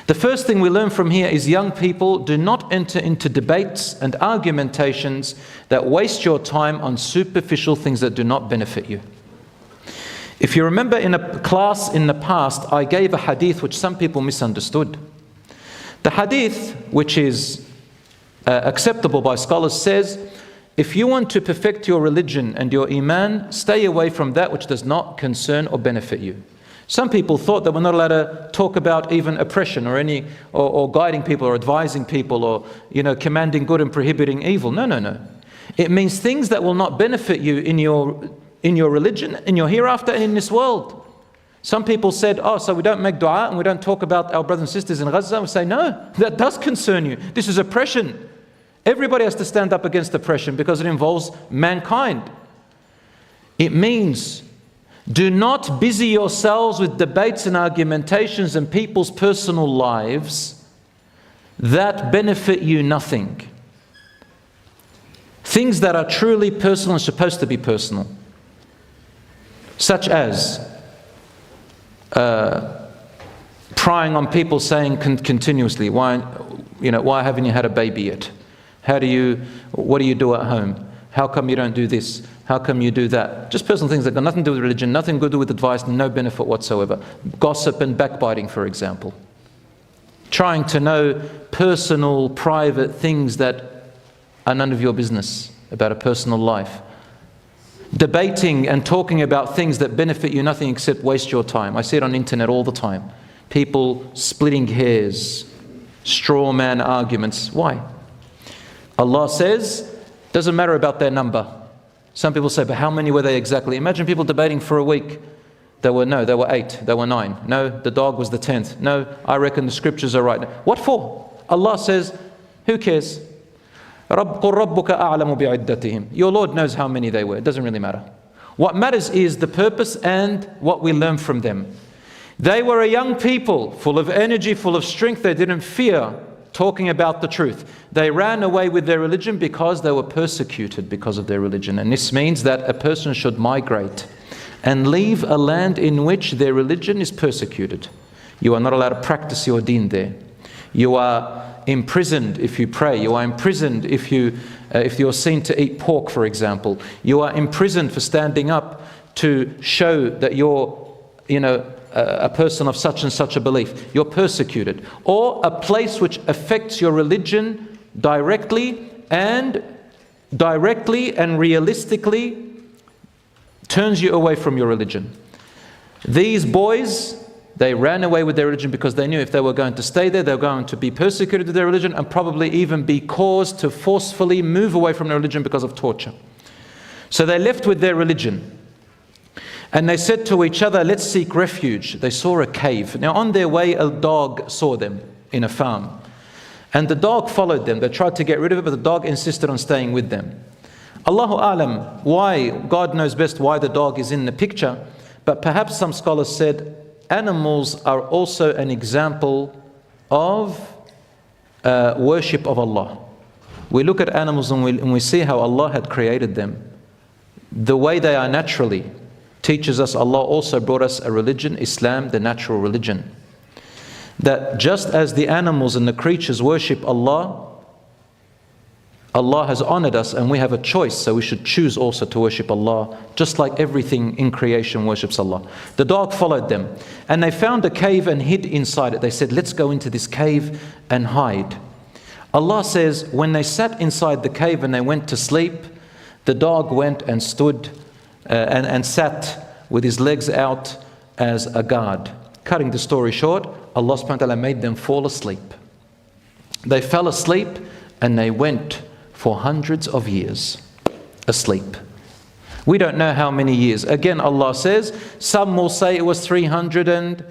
The first thing we learn from here is young people, do not enter into debates and argumentations that waste your time on superficial things that do not benefit you. If you remember in a class in the past, I gave a hadith which some people misunderstood. The hadith, which is acceptable by scholars, says, if you want to perfect your religion and your iman, stay away from that which does not concern or benefit you. Some people thought that we're not allowed to talk about even oppression or guiding people or advising people or commanding good and prohibiting evil. No. It means things that will not benefit you in your religion, in your hereafter, and in this world. Some people said, so we don't make dua and we don't talk about our brothers and sisters in Gaza. We say, no, that does concern you. This is oppression. Everybody has to stand up against oppression because it involves mankind. It means do not busy yourselves with debates and argumentations and people's personal lives that benefit you nothing. Things that are truly personal and supposed to be personal. Such as prying on people, saying continuously, why haven't you had a baby yet? What do you do at home? How come you don't do this? How come you do that? Just personal things that got nothing to do with religion, nothing to do with advice, no benefit whatsoever. Gossip and backbiting, for example. Trying to know personal, private things that are none of your business about a personal life. Debating and talking about things that benefit you nothing except waste your time. I see it on the internet all the time. People splitting hairs, straw man arguments. Why? Allah says, doesn't matter about their number. Some people say, but how many were they exactly? Imagine people debating for a week. There were 8, there were 9. No, the dog was the 10th. No, I reckon the scriptures are right. What for? Allah says, who cares? Your Lord knows how many they were. It doesn't really matter. What matters is the purpose and what we learn from them. They were a young people, full of energy, full of strength. They didn't fear talking about the truth. They ran away with their religion because they were persecuted because of their religion. And this means that a person should migrate and leave a land in which their religion is persecuted. You are not allowed to practice your deen there. You are imprisoned if you pray. You are imprisoned if you're seen to eat pork, for example. You are imprisoned for standing up to show that you're, a person of such and such a belief. You're persecuted. Or a place which affects your religion directly and realistically turns you away from your religion. These boys, they ran away with their religion because they knew if they were going to stay there, they were going to be persecuted with their religion and probably even be caused to forcefully move away from their religion because of torture. So they left with their religion. And they said to each other, let's seek refuge. They saw a cave. Now on their way, a dog saw them in a farm. And the dog followed them. They tried to get rid of it, but the dog insisted on staying with them. Allahu A'lam, why? God knows best why the dog is in the picture. But perhaps some scholars said, animals are also an example of worship of Allah. We look at animals and we see how Allah had created them. The way they are naturally teaches us Allah also brought us a religion, Islam, the natural religion. That just as the animals and the creatures worship Allah, Allah has honored us and we have a choice, so we should choose also to worship Allah, just like everything in creation worships Allah. The dog followed them and they found a cave and hid inside it. They said, let's go into this cave and hide. Allah says, when they sat inside the cave and they went to sleep, the dog went and stood and sat with his legs out as a guard. Cutting the story short, Allah subhanahu wa ta'ala made them fall asleep. They fell asleep and they went for hundreds of years asleep. We don't know how many years. Again, Allah says, some will say it was 300 and